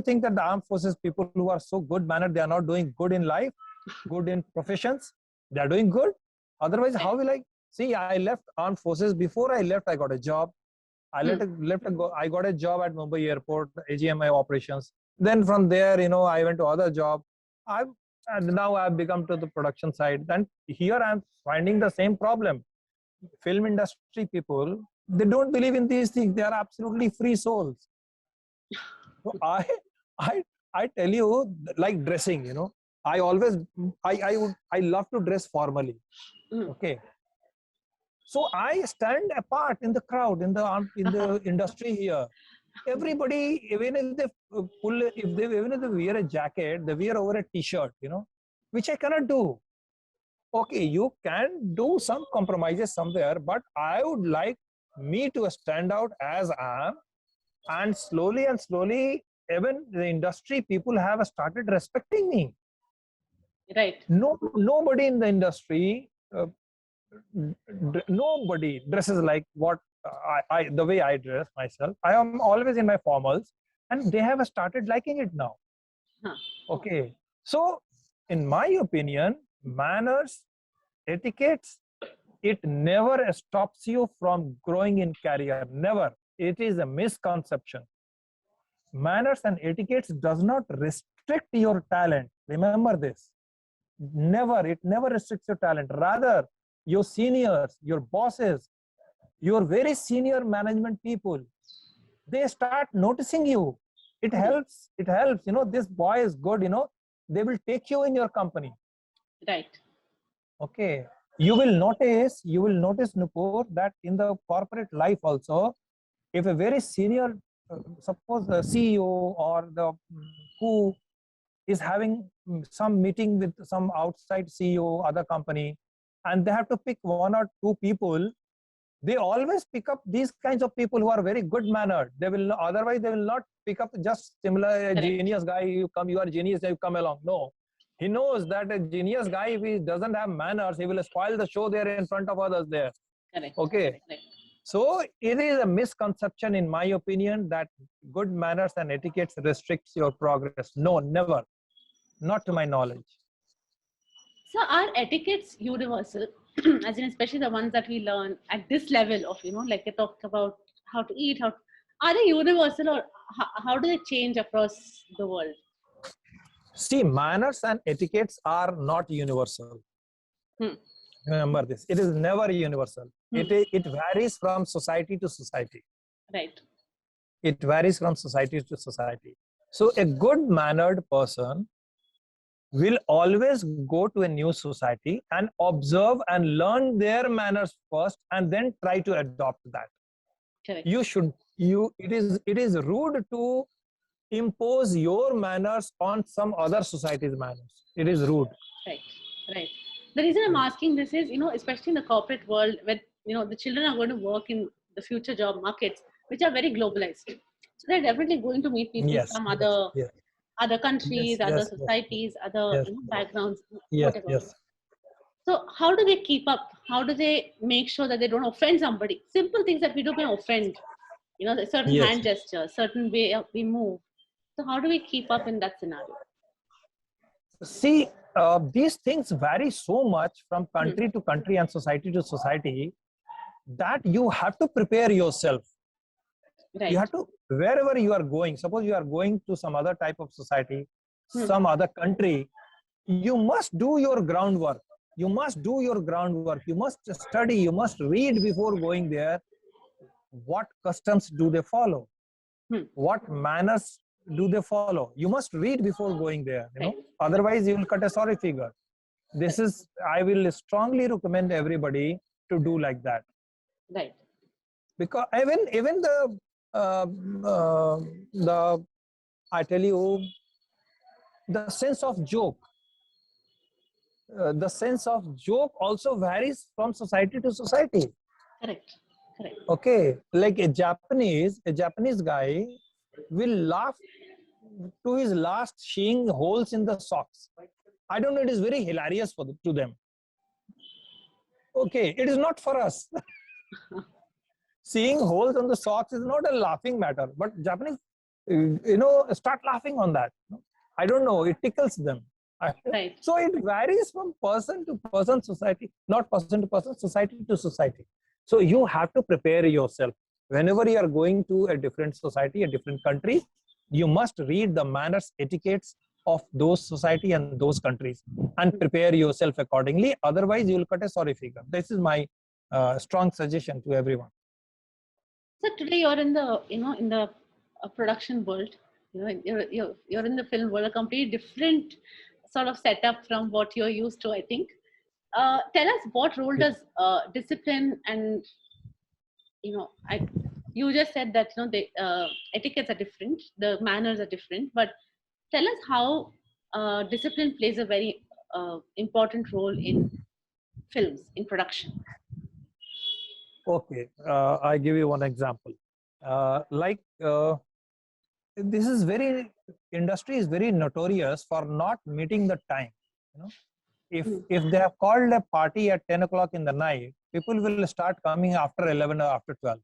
think that the armed forces people who are so good mannered, they are not doing good in life, good in professions? They are doing good. Otherwise, how will I? See, I left armed forces. Before I left, I got a job. I got a job at Mumbai airport, AGMI operations. Then from there, I went to other job. And now I've become to the production side. And here I'm finding the same problem. Film industry people, they don't believe in these things. They are absolutely free souls. So I tell you, like dressing, I love to dress formally. Okay. So I stand apart in the crowd, in the industry here. Everybody, even if they wear a jacket, they wear over a t-shirt, which I cannot do. Okay, you can do some compromises somewhere, but I would like me to stand out as I am, and slowly, even the industry people have started respecting me. Right. Nobody in the industry, nobody dresses like what the way I dress myself. I am always in my formals, and they have started liking it now. Okay. So, in my opinion, manners, etiquettes, it never stops you from growing in career. Never. It is a misconception. Manners and etiquettes does not restrict your talent. Remember this. Never. It never restricts your talent. Rather, your seniors, your bosses, your very senior management people, they start noticing you. It helps. This boy is good, they will take you in your company. Right. Okay. You will notice, Nupur, that in the corporate life also, if a very senior, suppose the CEO or who is having some meeting with some outside CEO, other company, and they have to pick 1 or 2 people, they always pick up these kinds of people who are very good mannered. Otherwise they will not pick up just similar genius guy. You are a genius, you come along. No, he knows that a genius guy, if he doesn't have manners, he will spoil the show there in front of others there. Correct. Okay. Correct. So it is a misconception, in my opinion, that good manners and etiquettes restricts your progress. No, never. Not to my knowledge. So are etiquettes universal, as in especially the ones that we learn at this level of, like they talk about how to eat, are they universal, or how do they change across the world? See, manners and etiquettes are not universal. Hmm. Remember this. It is never universal. It varies from society to society. Right. It varies from society to society. So a good mannered person will always go to a new society and observe and learn their manners first, and then try to adopt that. Correct. It is rude to impose your manners on some other society's manners. It is rude. Right. The reason I'm asking this is, especially in the corporate world, where the children are going to work in the future job markets, which are very globalized. So they're definitely going to meet people from other countries, other societies, other backgrounds, whatever. So how do they keep up? How do they make sure that they don't offend somebody? Simple things that we do can offend. Certain hand gestures, certain way we move. So how do we keep up in that scenario? See, these things vary so much from country to country and society to society that you have to prepare yourself. Right. You have to, wherever you are going, suppose you are going to some other type of society, some other country, you must do your groundwork. You must do your groundwork. You must study. You must read before going there. What customs do they follow? What manners do they follow? You must read before going there. Otherwise you will cut a sorry figure. I will strongly recommend everybody to do like that. Right. Because even I tell you, the sense of joke. The sense of joke also varies from society to society. Correct. Okay, like a Japanese guy will laugh to his last seeing holes in the socks. I don't know, it is very hilarious to them. Okay, it is not for us. Seeing holes on the socks is not a laughing matter, but Japanese, start laughing on that. I don't know, it tickles them. Right. So it varies from person to person, society, not person to person, society to society. So you have to prepare yourself. Whenever you are going to a different society, a different country, you must read the manners, etiquettes of those society and those countries and prepare yourself accordingly. Otherwise, you will cut a sorry figure. This is my strong suggestion to everyone. So today you're in the production world. You're in the film world, a completely different sort of setup from what you're used to, I think. Tell us, what role does discipline and you just said that the etiquettes are different, the manners are different, but tell us how discipline plays a very important role in films, in production. Okay, I give you one example. This is industry is very notorious for not meeting the time. If they have called a party at 10 o'clock in the night, people will start coming after 11 or after 12.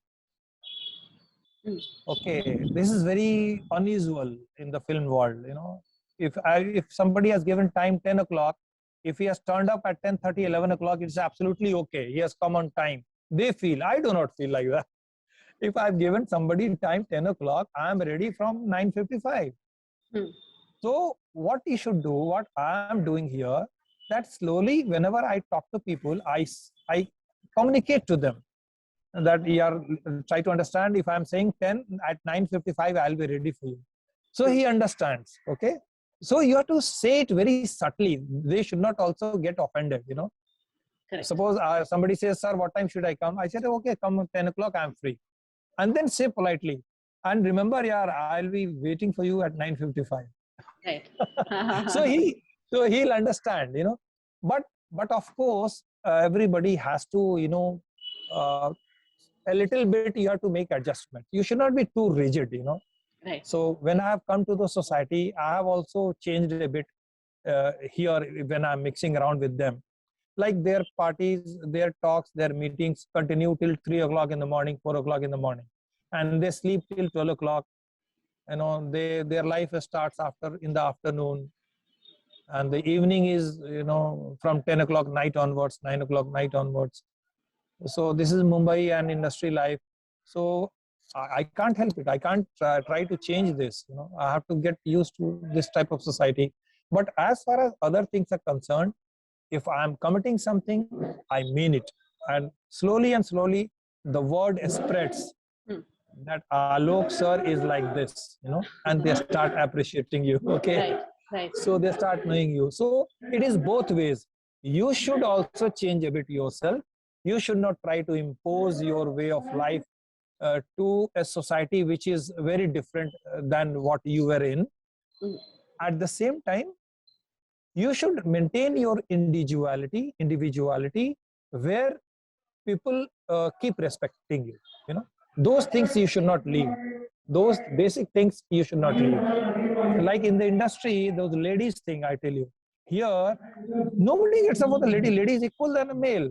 Okay, this is very unusual in the film world. If somebody has given time 10 o'clock, if he has turned up at 10:30, 11 o'clock, it's absolutely okay. He has come on time. They feel. I do not feel like that. If I've given somebody time 10 o'clock, I am ready from 9:55. So what he should do, what I am doing here, that slowly, whenever I talk to people, I communicate to them that you are try to understand. If I'm saying 10 at 9:55, I'll be ready for you. So he understands. Okay. So you have to say it very subtly. They should not also get offended. Correct. Suppose somebody says, "Sir, what time should I come?" I said, "Okay, come at 10 o'clock. I'm free." And then say politely, "And remember, I'll be waiting for you at 9:55. Right. so he'll understand. But of course, everybody has to, a little bit you have to make adjustment. You should not be too rigid. Right. So when I have come to the society, I have also changed a bit here when I'm mixing around with them. like their parties, their talks, their meetings continue till 3 o'clock in the morning, 4 o'clock in the morning, and they sleep till 12 o'clock. You know, their life starts after in the afternoon, and the evening is, you know, from 10 o'clock night onwards, 9 o'clock night onwards. So this is Mumbai and industry life. So I can't help it. I can't try to change this. You know, I have to get used to this type of society. But as far as other things are concerned, if I'm committing something, I mean it. And slowly, the word spreads that Alok sir is like this, you know, and they start appreciating you. Okay. Right. Right. So they start knowing you. So it is both ways. You should also change a bit yourself. You should not try to impose your way of life to a society which is very different than what you were in. At the same time, you should maintain your individuality where people keep respecting you. You know, those things you should not leave. Those basic things you should not leave. Like in the industry, those ladies thing, I tell you, here nobody gets about the lady. Lady is equal than a male.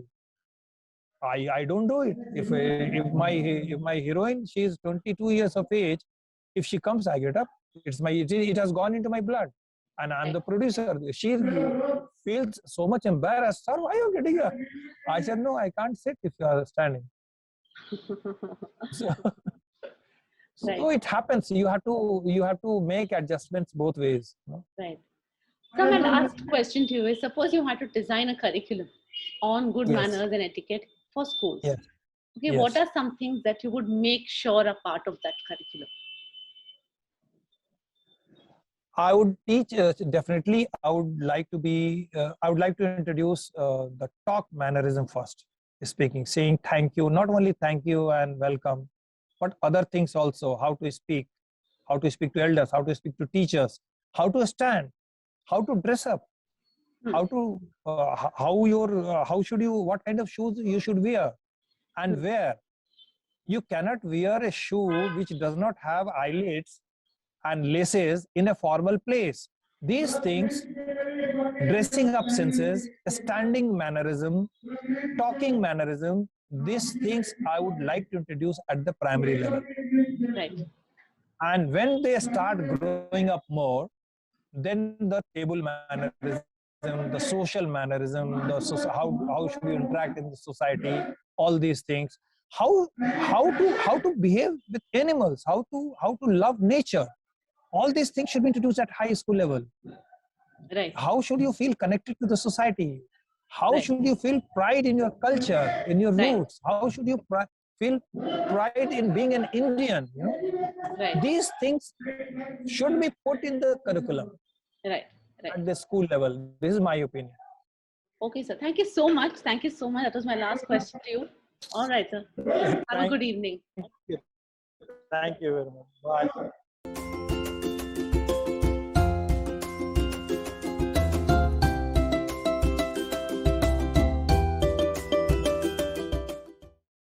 I don't do it. If my heroine, she is 22 years of age, if she comes, I get up. It has gone into my blood, and I'm the producer. She feels so much embarrassed. Sir, why are you getting up? I said, no, I can't sit if you are standing. So, Right. so it happens. You have to make adjustments both ways. You know? Right. So my last question to you is: suppose you had to design a curriculum on good Yes. manners and etiquette for schools. Yes. Okay, Yes. what are some things that you would make sure are part of that curriculum? I would teach definitely. I would like to introduce the talk mannerism first. Speaking, saying thank you, not only thank you and welcome, but other things also. How to speak to elders, how to speak to teachers, how to stand, how to dress up, how to how should you, what kind of shoes you should wear, and where. You cannot wear a shoe which does not have eyelets and laces in a formal place. These things, dressing up senses, standing mannerism, talking mannerism, these things I would like to introduce at the primary level. Right. And when they start growing up more, then the table mannerism, the social mannerism, how should you interact in the society, all these things, how to behave with animals, how to love nature. All these things should be introduced at high school level. Right. How should you feel connected to the society? How Right. should you feel pride in your culture, in your Right. roots? How should you feel pride in being an Indian? You know? Right. These things should be put in the curriculum Right. Right. at the school level. This is my opinion. Okay, sir. Thank you so much. Thank you so much. That was my last question to you. All right, sir. Have a good evening. Thank you very much. Bye.